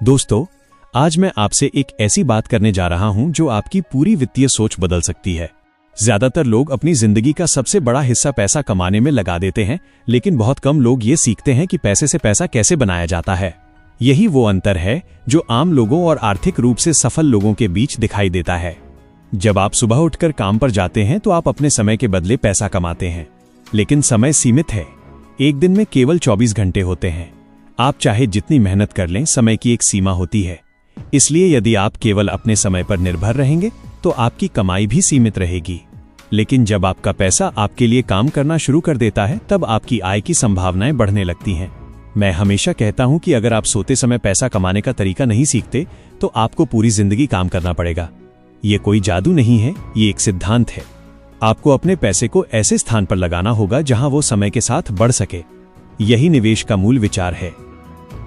दोस्तों, आज मैं आपसे एक ऐसी बात करने जा रहा हूं जो आपकी पूरी वित्तीय सोच बदल सकती है। ज्यादातर लोग अपनी जिंदगी का सबसे बड़ा हिस्सा पैसा कमाने में लगा देते हैं, लेकिन बहुत कम लोग ये सीखते हैं कि पैसे से पैसा कैसे बनाया जाता है। यही वो अंतर है जो आम लोगों और आर्थिक रूप से सफल लोगों के बीच दिखाई देता है। जब आप सुबह उठकर काम पर जाते हैं तो आप अपने समय के बदले पैसा कमाते हैं, लेकिन समय सीमित है। एक दिन में केवल 24 घंटे होते हैं। आप चाहे जितनी मेहनत कर लें, समय की एक सीमा होती है। इसलिए यदि आप केवल अपने समय पर निर्भर रहेंगे तो आपकी कमाई भी सीमित रहेगी। लेकिन जब आपका पैसा आपके लिए काम करना शुरू कर देता है, तब आपकी आय की संभावनाएं बढ़ने लगती हैं। मैं हमेशा कहता हूं कि अगर आप सोते समय पैसा कमाने का तरीका नहीं सीखते तो आपको पूरी जिंदगी काम करना पड़ेगा। ये कोई जादू नहीं है, ये एक सिद्धांत है। आपको अपने पैसे को ऐसे स्थान पर लगाना होगा जहां वो समय के साथ बढ़ सके। यही निवेश का मूल विचार है।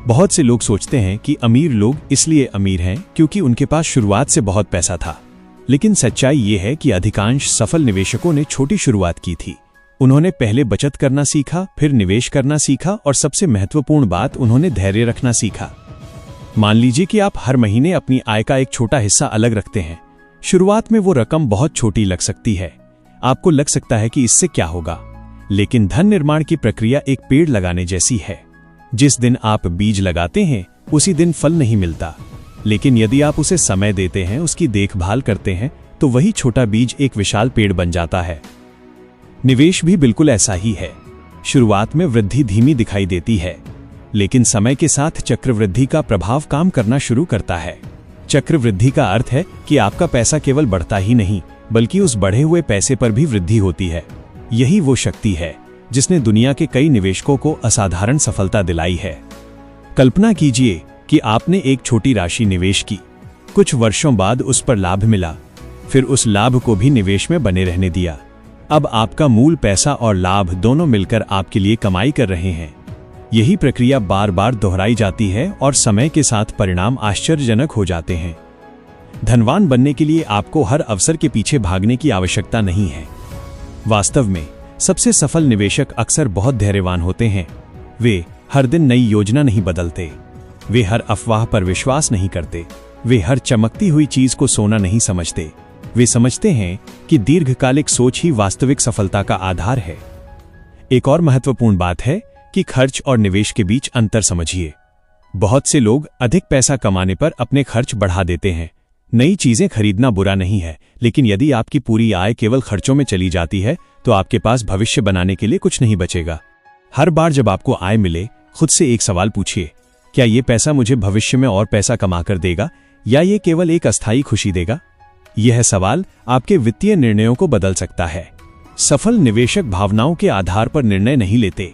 बहुत से लोग सोचते हैं कि अमीर लोग इसलिए अमीर हैं क्योंकि उनके पास शुरुआत से बहुत पैसा था, लेकिन सच्चाई ये है कि अधिकांश सफल निवेशकों ने छोटी शुरुआत की थी। उन्होंने पहले बचत करना सीखा, फिर निवेश करना सीखा और सबसे महत्वपूर्ण बात, उन्होंने धैर्य रखना सीखा। मान लीजिए कि आप हर महीने अपनी आय का एक छोटा हिस्सा अलग रखते हैं। शुरुआत में वो रकम बहुत छोटी लग सकती है। आपको लग सकता है कि इससे क्या होगा, लेकिन धन निर्माण की प्रक्रिया एक पेड़ लगाने जैसी है। जिस दिन आप बीज लगाते हैं उसी दिन फल नहीं मिलता, लेकिन यदि आप उसे समय देते हैं, उसकी देखभाल करते हैं, तो वही छोटा बीज एक विशाल पेड़ बन जाता है। निवेश भी बिल्कुल ऐसा ही है। शुरुआत में वृद्धि धीमी दिखाई देती है, लेकिन समय के साथ चक्रवृद्धि का प्रभाव काम करना शुरू करता है। चक्रवृद्धि का अर्थ है कि आपका पैसा केवल बढ़ता ही नहीं, बल्कि उस बढ़े हुए पैसे पर भी वृद्धि होती है। यही वो शक्ति है जिसने दुनिया के कई निवेशकों को असाधारण सफलता दिलाई है। कल्पना कीजिए कि आपने एक छोटी राशि निवेश की, कुछ वर्षों बाद उस पर लाभ मिला, फिर उस लाभ को भी निवेश में बने रहने दिया। अब आपका मूल पैसा और लाभ दोनों मिलकर आपके लिए कमाई कर रहे हैं। यही प्रक्रिया बार बार दोहराई जाती है और समय के साथ परिणाम आश्चर्यजनक हो जाते हैं। धनवान बनने के लिए आपको हर अवसर के पीछे भागने की आवश्यकता नहीं है। वास्तव में सबसे सफल निवेशक अक्सर बहुत धैर्यवान होते हैं। वे हर दिन नई योजना नहीं बदलते, वे हर अफवाह पर विश्वास नहीं करते, वे हर चमकती हुई चीज को सोना नहीं समझते। वे समझते हैं कि दीर्घकालिक सोच ही वास्तविक सफलता का आधार है। एक और महत्वपूर्ण बात है कि खर्च और निवेश के बीच अंतर समझिए। बहुत से लोग अधिक पैसा कमाने पर अपने खर्च बढ़ा देते हैं। नई चीजें खरीदना बुरा नहीं है, लेकिन यदि आपकी पूरी आय केवल खर्चों में चली जाती है तो आपके पास भविष्य बनाने के लिए कुछ नहीं बचेगा। हर बार जब आपको आय मिले, खुद से एक सवाल पूछिए, क्या ये पैसा मुझे भविष्य में और पैसा कमाकर देगा या ये केवल एक अस्थायी खुशी देगा? यह सवाल आपके वित्तीय निर्णयों को बदल सकता है। सफल निवेशक भावनाओं के आधार पर निर्णय नहीं लेते।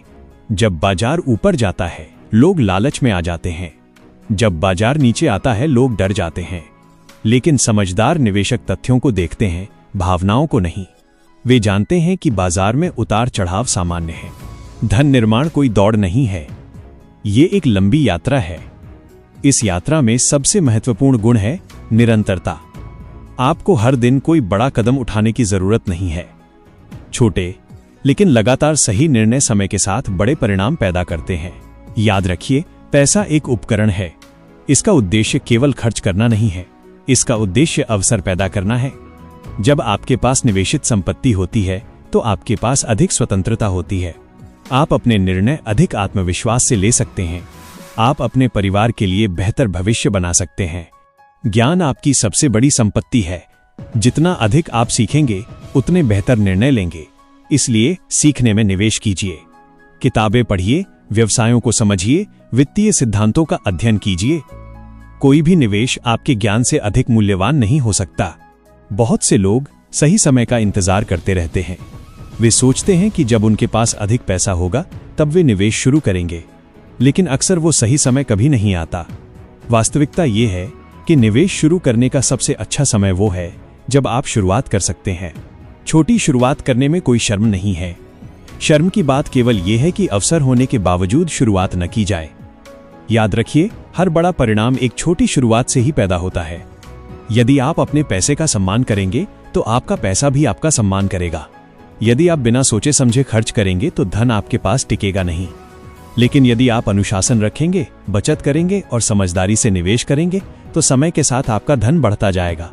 जब बाजार ऊपर जाता है, लोग लालच में आ जाते हैं। जब बाजार नीचे आता है, लोग डर जाते हैं। लेकिन समझदार निवेशक तथ्यों को देखते हैं, भावनाओं को नहीं। वे जानते हैं कि बाजार में उतार चढ़ाव सामान्य है। धन निर्माण कोई दौड़ नहीं है, ये एक लंबी यात्रा है। इस यात्रा में सबसे महत्वपूर्ण गुण है निरंतरता। आपको हर दिन कोई बड़ा कदम उठाने की जरूरत नहीं है। छोटे लेकिन लगातार सही निर्णय समय के साथ बड़े परिणाम पैदा करते हैं। याद रखिए, पैसा एक उपकरण है। इसका उद्देश्य केवल खर्च करना नहीं है, इसका उद्देश्य अवसर पैदा करना है। जब आपके पास निवेशित संपत्ति होती है तो आपके पास अधिक स्वतंत्रता होती है। आप अपने निर्णय अधिक आत्मविश्वास से ले सकते हैं। आप अपने परिवार के लिए बेहतर भविष्य बना सकते हैं। ज्ञान आपकी सबसे बड़ी संपत्ति है। जितना अधिक आप सीखेंगे, उतने बेहतर निर्णय लेंगे। इसलिए सीखने में निवेश कीजिए। किताबें पढ़िए, व्यवसायों को समझिए, वित्तीय सिद्धांतों का अध्ययन कीजिए। कोई भी निवेश आपके ज्ञान से अधिक मूल्यवान नहीं हो सकता। बहुत से लोग सही समय का इंतजार करते रहते हैं। वे सोचते हैं कि जब उनके पास अधिक पैसा होगा तब वे निवेश शुरू करेंगे, लेकिन अक्सर वो सही समय कभी नहीं आता। वास्तविकता ये है कि निवेश शुरू करने का सबसे अच्छा समय वो है जब आप शुरुआत कर सकते हैं। छोटी शुरुआत करने में कोई शर्म नहीं है। शर्म की बात केवल ये है कि अवसर होने के बावजूद शुरुआत न की जाए। याद रखिए, हर बड़ा परिणाम एक छोटी शुरुआत से ही पैदा होता है। यदि आप अपने पैसे का सम्मान करेंगे तो आपका पैसा भी आपका सम्मान करेगा। यदि आप बिना सोचे समझे खर्च करेंगे तो धन आपके पास टिकेगा नहीं। लेकिन यदि आप अनुशासन रखेंगे, बचत करेंगे और समझदारी से निवेश करेंगे तो समय के साथ आपका धन बढ़ता जाएगा।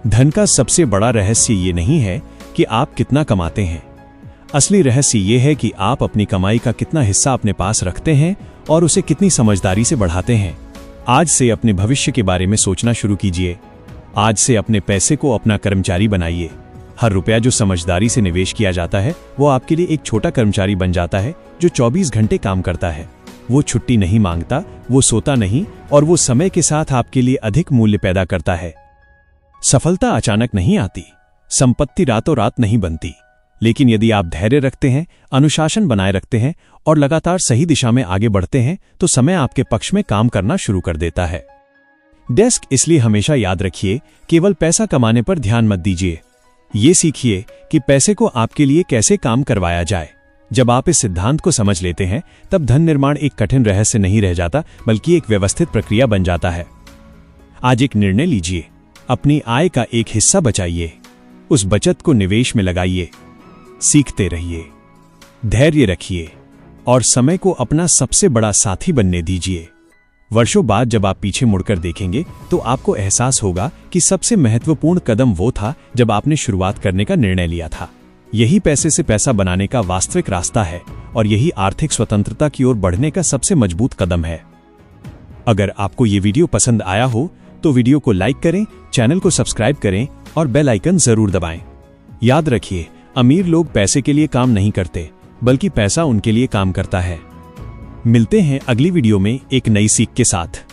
धन का सबसे बड़ा रहस्य ये नहीं है कि आप कितना कमाते हैं। असली रहस्य ये है कि आप अपनी कमाई का कितना हिस्सा अपने पास रखते हैं और उसे कितनी समझदारी से बढ़ाते हैं। आज से अपने भविष्य के बारे में सोचना शुरू कीजिए। आज से अपने पैसे को अपना कर्मचारी बनाइए। हर रुपया जो समझदारी से निवेश किया जाता है वो आपके लिए एक छोटा कर्मचारी बन जाता है जो 24 घंटे काम करता है। वो छुट्टी नहीं मांगता, वो सोता नहीं और वो समय के साथ आपके लिए अधिक मूल्य पैदा करता है। सफलता अचानक नहीं आती, संपत्ति रातों रात नहीं बनती, लेकिन यदि आप धैर्य रखते हैं, अनुशासन बनाए रखते हैं और लगातार सही दिशा में आगे बढ़ते हैं तो समय आपके पक्ष में काम करना शुरू कर देता है। डेस्क इसलिए हमेशा याद रखिए, केवल पैसा कमाने पर ध्यान मत दीजिए। ये सीखिए कि पैसे को आपके लिए कैसे काम करवाया जाए। जब आप इस सिद्धांत को समझ लेते हैं तब धन निर्माण एक कठिन रहस्य नहीं रह जाता, बल्कि एक व्यवस्थित प्रक्रिया बन जाता है। आज एक निर्णय लीजिए, अपनी आय का एक हिस्सा बचाइए, उस बचत को निवेश में लगाइए, सीखते रहिए, धैर्य रखिए और समय को अपना सबसे बड़ा साथी बनने दीजिए। वर्षों बाद जब आप पीछे मुड़कर देखेंगे तो आपको एहसास होगा कि सबसे महत्वपूर्ण कदम वो था जब आपने शुरुआत करने का निर्णय लिया था। यही पैसे से पैसा बनाने का वास्तविक रास्ता है और यही आर्थिक स्वतंत्रता की ओर बढ़ने का सबसे मजबूत कदम है। अगर आपको ये वीडियो पसंद आया हो तो वीडियो को लाइक करें, चैनल को सब्सक्राइब करें और बेल आइकन जरूर दबाएं। याद रखिए, अमीर लोग पैसे के लिए काम नहीं करते, बल्कि पैसा उनके लिए काम करता है। मिलते हैं अगली वीडियो में एक नई सीख के साथ।